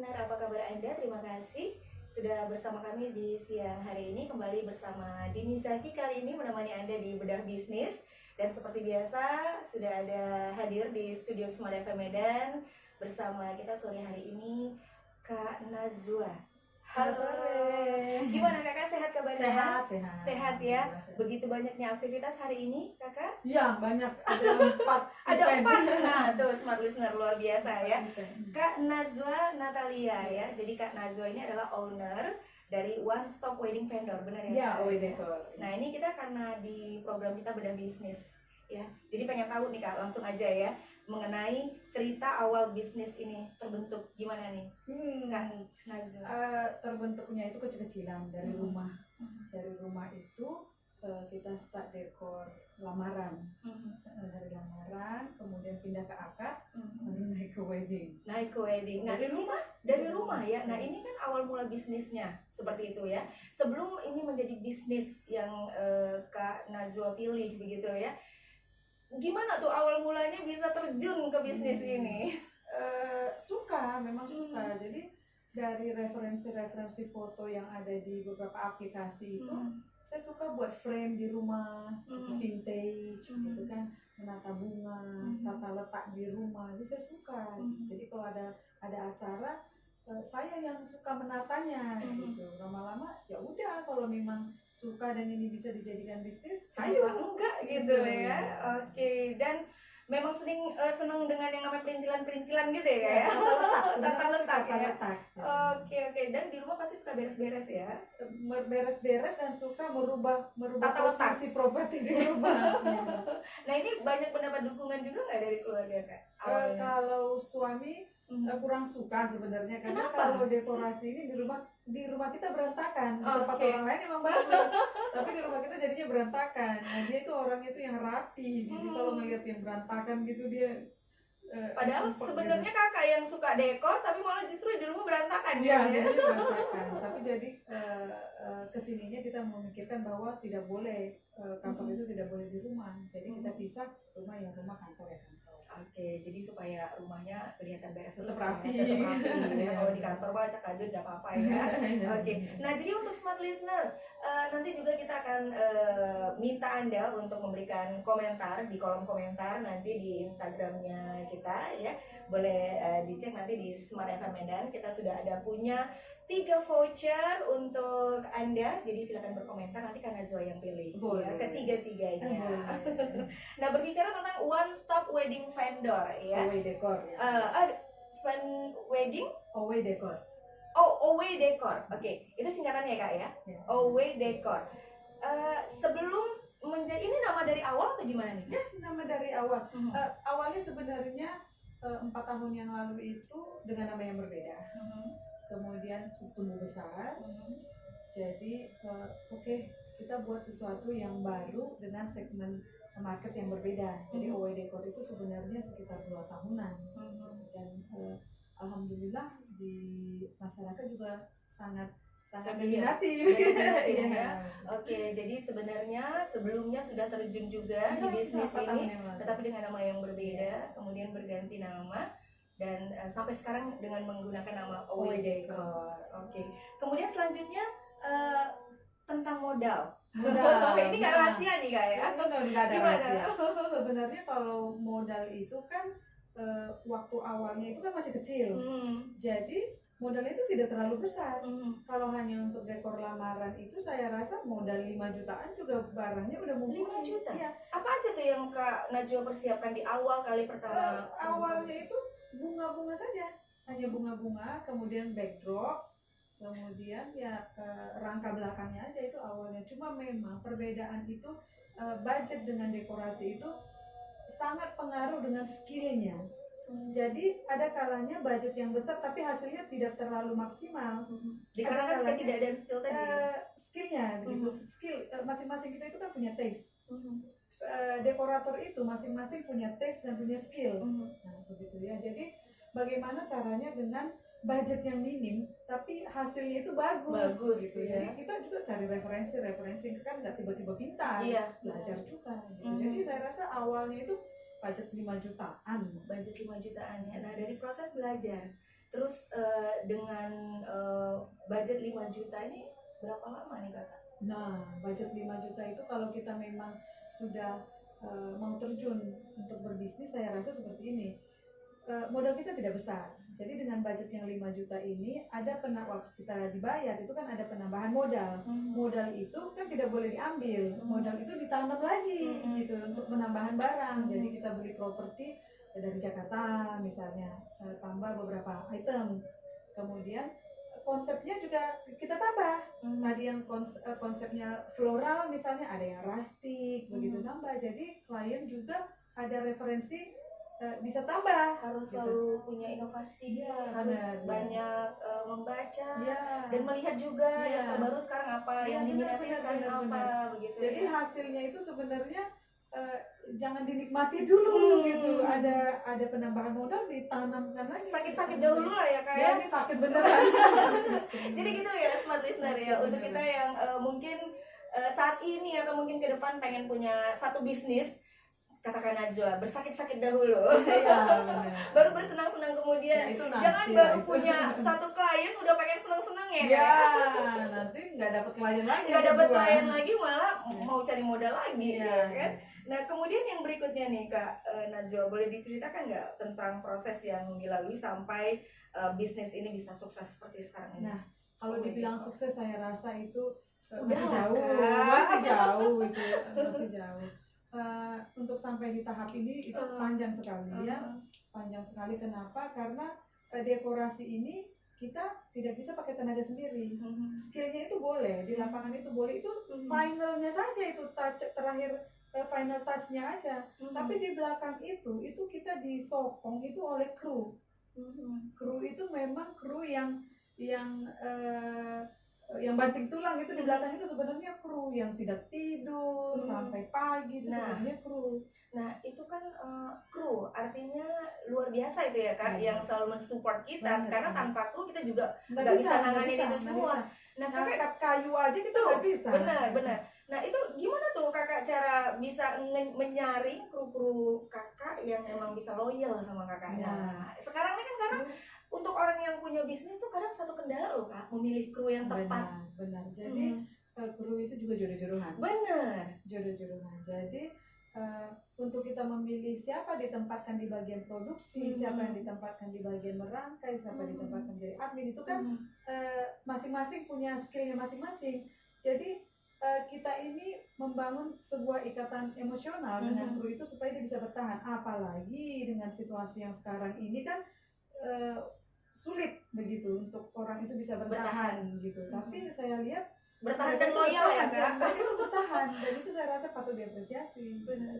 listener, apa kabar Anda? Terima kasih sudah bersama kami di siang hari ini. Kembali bersama Dini Zaki kali ini menemani Anda di Bedah Bisnis. Dan seperti biasa sudah ada hadir di studio Smart FM Medan bersama kita sore hari ini Kak Nazwa. Halo. Sore. Gimana kakak, sehat kabarnya? Sehat. Sehat ya. Begitu banyaknya aktivitas hari ini kakak? Ya, banyak. Ada 4 Ada event. 4. Nah, tuh smart listener luar biasa ya. Kak Nazwa Natalia ya. Jadi Kak Nazwa ini adalah owner dari One Stop Wedding Vendor, benar ya? Ya, Kak? OW Decor. Nah, ini kita karena di program kita Bedah Bisnis ya. Jadi pengen tahu nih Kak, langsung aja ya mengenai cerita awal bisnis ini terbentuk gimana nih? Kak Nazwa. Terbentuknya itu kecil-kecilan dari rumah. Dari rumah itu kita start dekor lamaran. Dari lamaran, kemudian pindah ke akad, baru naik ke wedding. Naik ke wedding. Nah, ini kan dari rumah ya. Nah, ini kan awal mula bisnisnya seperti itu ya. Sebelum ini menjadi bisnis yang Kak Nazwa pilih begitu ya. Gimana tuh awal mulanya bisa terjun ke bisnis ini? Suka, memang suka. Jadi dari referensi-referensi foto yang ada di beberapa aplikasi itu, saya suka buat frame di rumah, vintage, gitu kan, menata bunga, tata letak di rumah, itu saya suka. Jadi kalau ada acara, saya yang suka menatanya, gitu. Lama-lama ya udah, kalau memang suka dan ini bisa dijadikan bisnis, Ayo enggak gitu ya. Oke, dan memang senang dengan yang namanya perintilan-perintilan gitu ya. Tata letak ya. Oke. Dan di rumah pasti suka beres-beres ya. Beres-beres dan suka merubah Tata letak. posisi properti di rumah. Nah, ini banyak mendapat dukungan juga nggak dari keluarga Kak? Awalnya. Kalau suami kurang suka sebenarnya, karena Kenapa? kalau dekorasi ini di rumah kita berantakan. Di tempat Oke. orang lain emang bagus, tapi di rumah kita jadinya berantakan. Nah, dia itu orangnya itu yang rapi, jadi kalau ngelihat yang berantakan gitu dia Padahal support sebenarnya kakak yang suka dekor, tapi malah justru di rumah berantakan gitu. Iya, gitu ya. jadinya berantakan. Tapi jadi kesininya kita memikirkan bahwa tidak boleh kantor itu tidak boleh di rumah. Jadi kita pisah rumah kantor ya kantor. Oke, jadi supaya rumahnya kelihatan beres Tetap terus rapi. ya, tetap rapi ya. Kalau di kantor mah acak adut nggak apa-apa ya. Oke, nah jadi untuk smart listener, nanti juga kita akan minta Anda untuk memberikan komentar di kolom komentar nanti di Instagramnya kita ya. Boleh dicek nanti di Smart FM Medan, kita sudah ada punya 3 voucher untuk Anda, jadi silakan berkomentar, nanti Kak Nazwa yang pilih. Boleh. Ya, ketiga-tiganya. Boleh. Nah, berbicara tentang One Stop Wedding Vendor ya. OW Decor ya. Wedding? OW Decor. Oh, OW Decor. Oke, itu singkatannya ya Kak ya? Ya. OW Decor. Sebelum menjadi, ini nama dari awal atau gimana nih? Ya, nama dari awal. Awalnya sebenarnya 4 tahun yang lalu itu dengan nama yang berbeda. Kemudian tumbuh besar. Jadi oke, kita buat sesuatu yang baru dengan segmen market yang berbeda. Jadi OW Decor itu sebenarnya sekitar 2 tahunan. Dan alhamdulillah di masyarakat juga sangat diminati. Ya. Oke, jadi sebenarnya sebelumnya sudah terjun juga di bisnis ini, tetapi dengan nama yang berbeda, kemudian berganti nama dan sampai sekarang dengan menggunakan nama OW Decor. Oke. Kemudian selanjutnya tentang modal. Ini nggak rahasia nih Kak ya? Nggak ada Gimana? rahasia. Sebenarnya kalau modal itu kan waktu awalnya itu kan masih kecil. Jadi modalnya itu tidak terlalu besar. Kalau hanya untuk dekor lamaran itu saya rasa modal 5 jutaan juga barangnya udah mumpuni. 5 juta? Iya. Apa aja tuh yang Kak Najwa persiapkan di awal kali pertama? Awalnya itu bunga-bunga saja, hanya bunga-bunga, kemudian backdrop, kemudian ya rangka belakangnya aja itu awalnya. Cuma memang perbedaan itu budget dengan dekorasi itu sangat pengaruh dengan skillnya. Jadi ada kalanya budget yang besar tapi hasilnya tidak terlalu maksimal. Dikarenakan tidak ada skill tadi. Skillnya begitu, skill masing-masing kita itu kan punya taste. Dekorator itu masing-masing punya taste dan punya skill. Nah, begitu ya. Jadi bagaimana caranya dengan budget yang minim tapi hasilnya itu bagus gitu ya. Jadi kita juga cari referensi kan nggak tiba-tiba pintar. Iya. Belajar juga gitu. Jadi saya rasa awalnya itu budget 5 jutaan. Budget 5 jutaan ya. Nah, dari proses belajar terus dengan budget 5 juta ini berapa lama nih kakak? Nah, budget 5 juta itu kalau kita memang sudah mau terjun untuk berbisnis, saya rasa seperti ini. Modal kita tidak besar. Jadi dengan budget yang 5 juta ini, ada waktu kita dibayar, itu kan ada penambahan modal. Modal itu kan tidak boleh diambil. Modal itu ditanam lagi gitu untuk penambahan barang. Jadi kita beli properti dari Jakarta misalnya, tambah beberapa item. Kemudian konsepnya juga kita tambah. Tadi yang konsepnya floral misalnya, ada yang rustic begitu tambah. Jadi klien juga ada referensi bisa tambah. Harus gitu. selalu punya inovasi, harus banyak membaca dan melihat juga yang terbaru sekarang apa, yang diminati sekarang apa, begitu. Jadi hasilnya itu sebenarnya jangan dinikmati dulu gitu. Ada penambahan modal, ditanamkan lagi. Sakit-sakit dahulu lah ya kak. Ya, ini sakit beneran. Jadi gitu ya smart listener ya, untuk kita yang mungkin saat ini atau mungkin ke depan pengen punya satu bisnis, katakan Najwa, bersakit-sakit dahulu. Ya, baru bersenang-senang kemudian. Ya, jangan baru punya satu klien udah pengen senang-senang ya. Ya, nanti nggak dapat klien lagi. Nggak dapat klien lagi, malah mau cari modal lagi, ya kan? Nah kemudian yang berikutnya nih kak Najwa, boleh diceritakan nggak tentang proses yang dilalui sampai bisnis ini bisa sukses seperti sekarang ini? Nah, kalau dibilang sukses, saya rasa itu Udah masih jauh itu, masih jauh. Untuk sampai di tahap ini itu panjang sekali ya, panjang sekali. Kenapa? Karena dekorasi ini kita tidak bisa pakai tenaga sendiri. Skillnya itu boleh, di lapangan itu boleh, itu finalnya saja, itu touch terakhir, final touchnya aja. Tapi di belakang itu kita disokong itu oleh kru. Kru itu memang kru yang banting tulang itu di belakang itu sebenarnya kru yang tidak tidur sampai pagi, itu sebenarnya kru. Nah itu kan kru artinya luar biasa itu ya kak, yang selalu mensupport kita. Karena tanpa kru kita juga nggak bisa nanganin itu semua. Nah kakak kayu aja kita nggak bisa. Benar. Nah itu gimana tuh kakak cara bisa menyaring kru-kru kakak yang emang bisa loyal sama kakak? Nah sekarang ini kan karena untuk orang yang punya bisnis tuh kadang satu kendala loh kak, memilih kru yang tepat. Benar. Jadi kru itu juga jodoh-jodohan. Benar. Jodoh-jodohan. Jadi untuk kita memilih siapa ditempatkan di bagian produksi, siapa yang ditempatkan di bagian merangkai, siapa ditempatkan jadi admin, itu kan masing-masing punya skillnya masing-masing. Jadi kita ini membangun sebuah ikatan emosional dengan kru itu supaya dia bisa bertahan. Apalagi dengan situasi yang sekarang ini kan sulit begitu untuk orang itu bisa bertahan gitu. Tapi saya lihat bertahan dan loyal ya kak. Dan itu bertahan, dan itu saya rasa patut diapresiasi. Benar.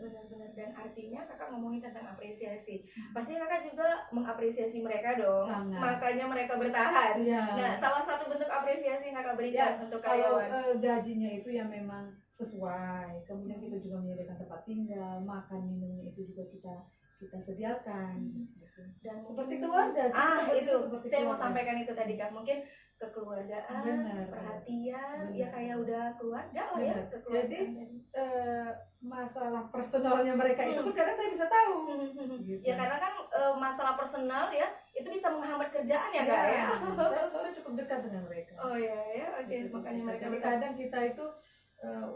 Dan artinya kakak ngomongin tentang apresiasi, pasti kakak juga mengapresiasi mereka dong. Sangat. Makanya mereka bertahan. Nah salah satu bentuk apresiasi yang kakak berikan untuk karyawan, kalau gajinya itu yang memang sesuai, kemudian kita juga menyediakan tempat tinggal, makan minumnya itu juga kita sediakan. Dan seperti keluarga sih. Itu saya mau sampaikan itu tadi kan, mungkin kekeluargaan, perhatian, ya kayak udah keluarga lah ya. Jadi masalah personalnya mereka itu pun kadang saya bisa tahu. Gitu. Ya karena kan masalah personal ya itu bisa menghambat kerjaan ya kak ya. Saya cukup dekat dengan mereka. Oh ya, oke. Makanya mereka. Jadi kadang kita itu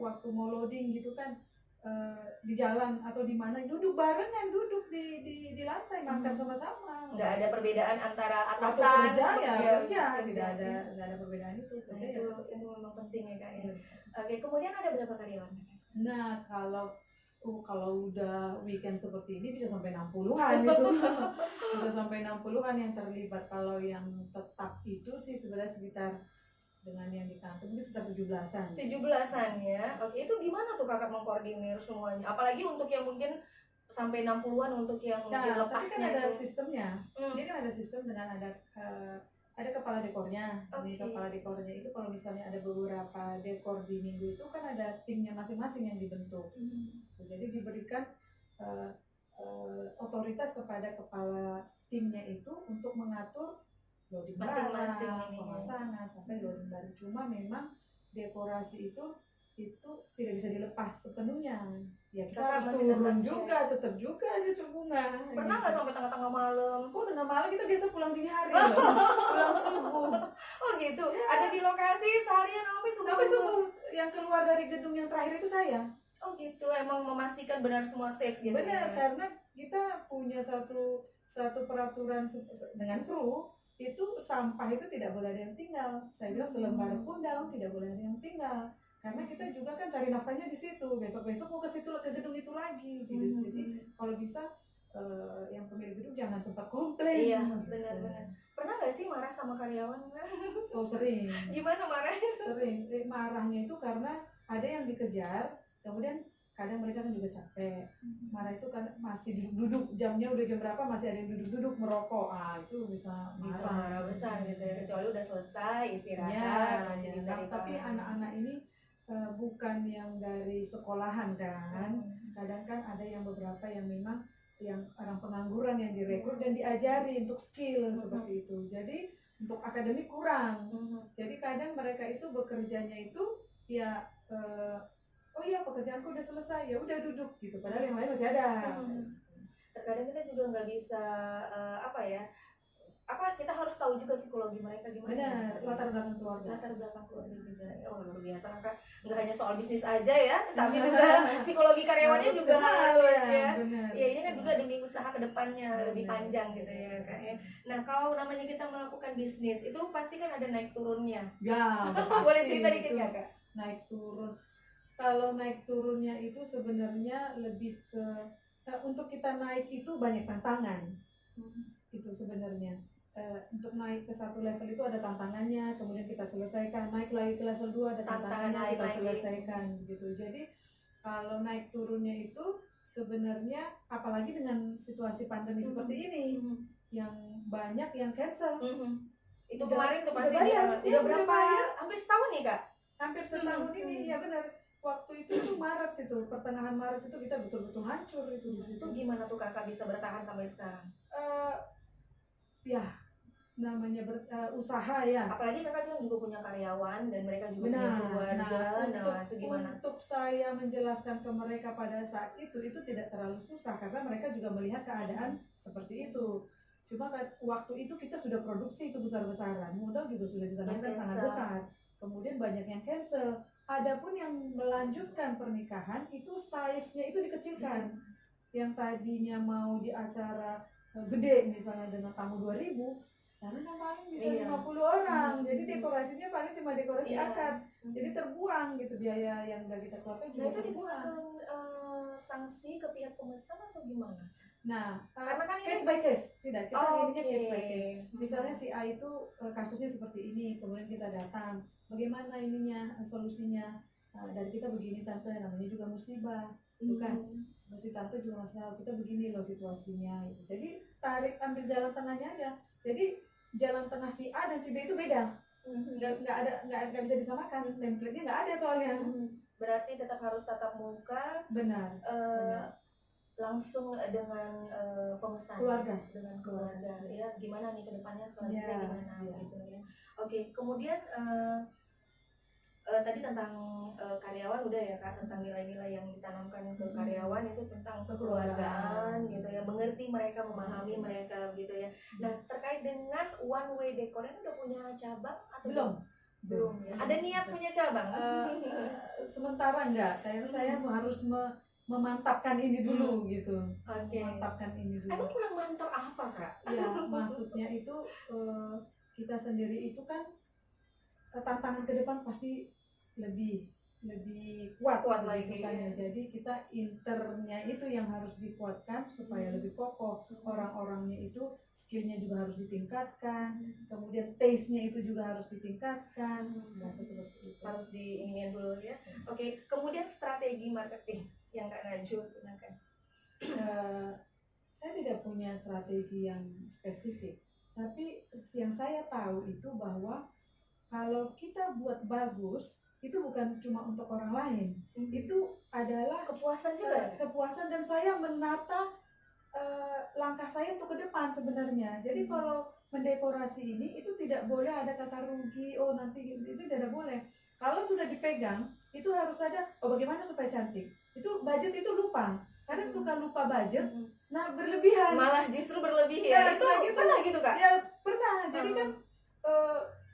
waktu mau loading gitu kan, di jalan atau di mana duduk barengan, duduk di lantai makan sama-sama. Nggak ada perbedaan antara atasan kerja, tidak ada perbedaan itu. Nah, itu memang penting ya kak ya. Oke, kemudian ada berapa karyawan? Nah kalau udah weekend seperti ini bisa sampai 60-an itu. Bisa sampai 60-an yang terlibat. Kalau yang tetap itu sih sebenarnya sekitar, dengan yang di kantor mungkin sekitar 17-an. 17-an ya. Oke, itu gimana tuh kakak mengkoordinir semuanya? Apalagi untuk yang mungkin sampai 60-an, untuk yang mungkin lepasnya. Tapi kan ada sistemnya. Dia kan ada sistem dengan ada kepala dekornya. Ini kepala dekornya itu kalau misalnya ada beberapa dekor di minggu itu kan ada timnya masing-masing yang dibentuk. Jadi diberikan otoritas kepada kepala timnya itu untuk mengatur loading masing-masing pemasangan sampai loading baru. Cuma memang dekorasi itu tidak bisa dilepas sepenunya. Ya kita harus turun juga, tetap juga ada bunga. Pernah nggak sampai tengah-tengah malam? Tengah malam kita biasa pulang dini hari loh. Pulang subuh Sampai subuh yang keluar dari gedung yang terakhir itu saya. Oh gitu, emang memastikan benar semua safe gitu. Benar, ya? karena kita punya satu peraturan dengan kru itu sampah itu tidak boleh ada yang tinggal. Saya bilang selembar pun daun tidak boleh ada yang tinggal. Karena kita juga kan cari nafkahnya di situ. Besok-besok mau ke gedung itu lagi. Jadi kalau bisa yang pemilik gedung jangan sempat komplain. Iya, benar-benar. Pernah nggak sih marah sama karyawan? Oh sering. Gimana marahnya? Sering. Marahnya itu karena ada yang dikejar, kemudian kadang mereka kan juga capek. Marah itu kan masih duduk-duduk, jamnya udah jam berapa masih ada yang duduk-duduk merokok. Itu bisa Marah besar gitu ya. Kecuali udah selesai istirahat Ya, masih bisa nah, tapi dipahami. anak-anak ini bukan yang dari sekolahan kan. Kadang kan ada yang beberapa yang memang yang orang pengangguran yang direkrut dan diajari untuk skill seperti itu. Jadi untuk akademik kurang. Jadi kadang mereka itu bekerjanya itu ya oh iya pekerjaanku udah selesai, ya udah duduk gitu. Padahal yang lain masih ada. Terkadang kita juga nggak bisa kita harus tahu juga psikologi mereka gimana. Benar, latar belakang keluarga. Latar belakang keluarga juga. Oh luar biasa kan. Nggak hanya soal bisnis aja ya, tapi juga psikologi karyawannya juga harus ya. Benar. Ya ini kan juga demi usaha kedepannya lebih panjang gitu ya kayaknya. Nah kalau namanya kita melakukan bisnis itu pasti kan ada naik turunnya. Ya, Boleh cerita dikit nggak Kak? Naik turun. Kalau naik turunnya itu sebenarnya lebih ke untuk kita naik itu banyak tantangan. Itu sebenarnya untuk naik ke satu level itu ada tantangannya, kemudian kita selesaikan. Naik lagi ke level 2 ada tantangannya, kita selesaikan gitu. Jadi kalau naik turunnya itu sebenarnya apalagi dengan situasi pandemi seperti ini yang banyak yang cancel. Itu kemarin tuh pasti udah berapa? Hampir setahun nih Kak? Hampir setahun ini ya benar. Waktu itu tuh Maret itu, pertengahan Maret itu kita betul-betul hancur itu di situ. Itu gimana tuh Kakak bisa bertahan sampai sekarang? Ya namanya usaha ya. Apalagi Kakak kan juga punya karyawan dan mereka juga punya keluarga. Itu gimana? Untuk saya menjelaskan ke mereka pada saat itu tidak terlalu susah karena mereka juga melihat keadaan seperti itu. Cuma waktu itu kita sudah produksi itu besar-besaran, modal juga sudah ditanamkan sangat besar. Kemudian banyak yang cancel. Adapun yang melanjutkan pernikahan itu size-nya itu dikecilkan. Yang tadinya mau di acara gede misalnya dengan tamu 2000, sekarang kan paling bisa 50 orang. Jadi dekorasinya paling cuma dekorasi akad. Jadi terbuang gitu biaya yang udah kita keluarkan juga. Nah itu dikeluarkan sanksi ke pihak pemesan atau gimana? Nah, karena kan case by case, tidak kita ininya case by case. Misalnya si A itu kasusnya seperti ini, kemudian kita datang, bagaimana ininya solusinya? Dari kita begini tante, namanya juga musibah, itu kan. Si tante juga masalah kita begini loh situasinya. Gitu. Jadi ambil jalan tengahnya aja. Jadi jalan tengah si A dan si B itu beda, nggak bisa disamakan. Template-nya nggak ada soalnya. Berarti tetap harus tatap muka. Benar. Langsung dengan pemesan dengan keluarga ya gimana nih kedepannya selanjutnya gimana gitu ya. Oke, kemudian tadi tentang karyawan udah ya Kak, tentang nilai-nilai yang ditanamkan ke karyawan itu tentang kekeluargaan gitu ya, mengerti mereka, memahami mereka gitu ya. Nah terkait dengan One Way Decor ini udah punya cabang atau belum ya? Ada niat punya cabang? Sementara enggak, karena saya harus memantapkan ini dulu gitu. Memantapkan ini dulu. Emang kurang mantap apa Kak? Ya maksudnya itu kita sendiri itu kan tantangan ke depan pasti lebih kuat lagi kan ya. Jadi kita internya itu yang harus dikuatkan supaya lebih kokoh. Orang-orangnya itu skillnya juga harus ditingkatkan, kemudian taste-nya itu juga harus ditingkatkan. Bahasa seperti itu harus diingin dulu ya. Oke, kemudian strategi marketing yang Kak Najwa gunakan. Saya tidak punya strategi yang spesifik, tapi yang saya tahu itu bahwa kalau kita buat bagus itu bukan cuma untuk orang lain, itu adalah kepuasan juga. Kepuasan, dan saya menata langkah saya untuk ke depan sebenarnya. Jadi kalau mendekorasi ini itu tidak boleh ada kata rugi, oh nanti itu tidak boleh. Kalau sudah dipegang itu harus ada bagaimana supaya cantik. Itu budget itu lupa. Kadang suka lupa budget. Nah, berlebihan. Malah justru berlebih ya. Itu pernah gitu Kak? Ya, pernah. Jadi kan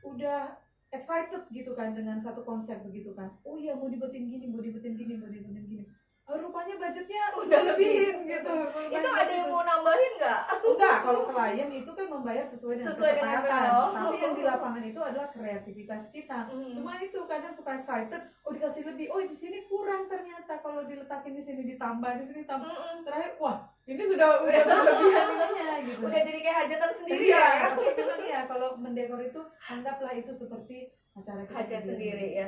udah excited gitu kan dengan satu konsep begitu kan. Oh iya mau dibuatin gini, mau dibuatin gini, mau dibuatin gini. Rupanya budgetnya udah lebihin gitu. Itu ada yang mau nambahin nggak? Enggak, kalau klien itu kan membayar sesuai dengan Dengan kesepakatan. PO. Tapi yang di lapangan itu adalah kreativitas kita. Cuma itu kadang suka excited, oh dikasih lebih, oh di sini kurang ternyata kalau diletakin di sini ditambah, di sini tambah. Terakhir, wah ini sudah berlebihan ininya gitu. Udah jadi kayak hajatan sendiri Iya, ya. tapi memang ya kalau mendekor itu anggaplah itu seperti acara kita Hajat sendiri ya,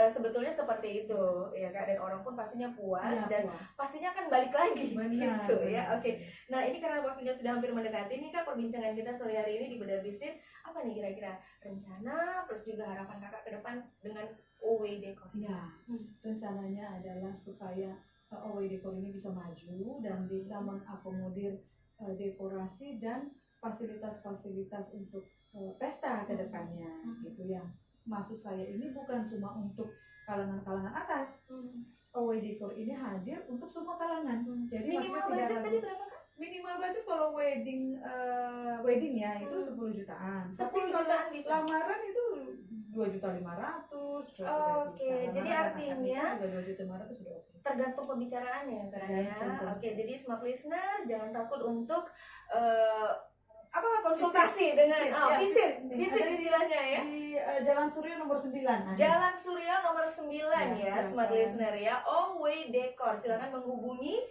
sebetulnya seperti itu ya Kak, dan orang pun pastinya puas Ya, dan puas. pastinya akan balik lagi. Benar, gitu ya. benar. Oke. Nah, ini karena waktunya sudah hampir mendekati nih Kak, perbincangan kita sore hari ini di Bedah Bisnis, apa nih kira-kira rencana plus juga harapan Kakak ke depan dengan OW Decor? Ya, rencananya adalah supaya OW Decor ini bisa maju dan bisa mengakomodir dekorasi dan fasilitas-fasilitas untuk pesta ke depannya gitu ya. Maksud saya ini bukan cuma untuk kalangan-kalangan atas. OW Decor ini hadir untuk semua kalangan. Jadi Minimal maksudnya budget tidak tadi berapa Kak? minimal budget kalau wedding ya itu 10 jutaan. 10 Tapi kalau jutaan bisa. lamaran itu 2.500.000. Oke, jadi artinya 2.500.000 sudah oke. tergantung pembicaraannya Kak ya. Tergantung Oke, konsep. jadi smart listener jangan takut untuk konsultasi dengan visit Ada istilahnya ya. Di Jalan Suryo nomor 9. Jalan Suryo nomor 9 Ya, ya, silakan. smart listener ya. OW Decor. Silakan menghubungi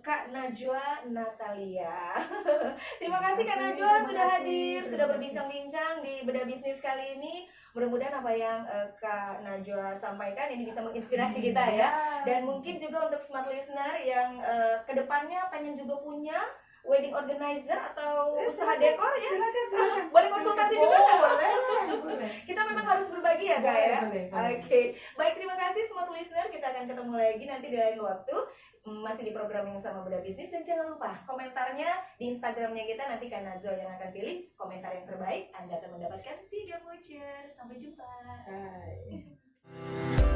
Kak Najwa Natalia. Terima kasih Kak Najwa sudah hadir, sudah berbincang-bincang di Bedah Bisnis kali ini. Mudah-mudahan apa yang Kak Najwa sampaikan ini bisa menginspirasi kita ya. Dan mungkin juga untuk smart listener yang kedepannya pengen juga punya wedding organizer atau usaha dekor ya. Silakan. Boleh konsultasi juga nggak? Boleh. Kita memang harus berbagi ya Kak ya. Boleh. Oke, baik, terima kasih smart listener. Kita akan ketemu lagi nanti di lain waktu, masih di program yang sama Bedah Bisnis. Dan jangan lupa komentarnya di Instagramnya kita, nanti Kak Najwa yang akan pilih komentar yang terbaik. Anda akan mendapatkan 3 voucher. Sampai jumpa. Bye.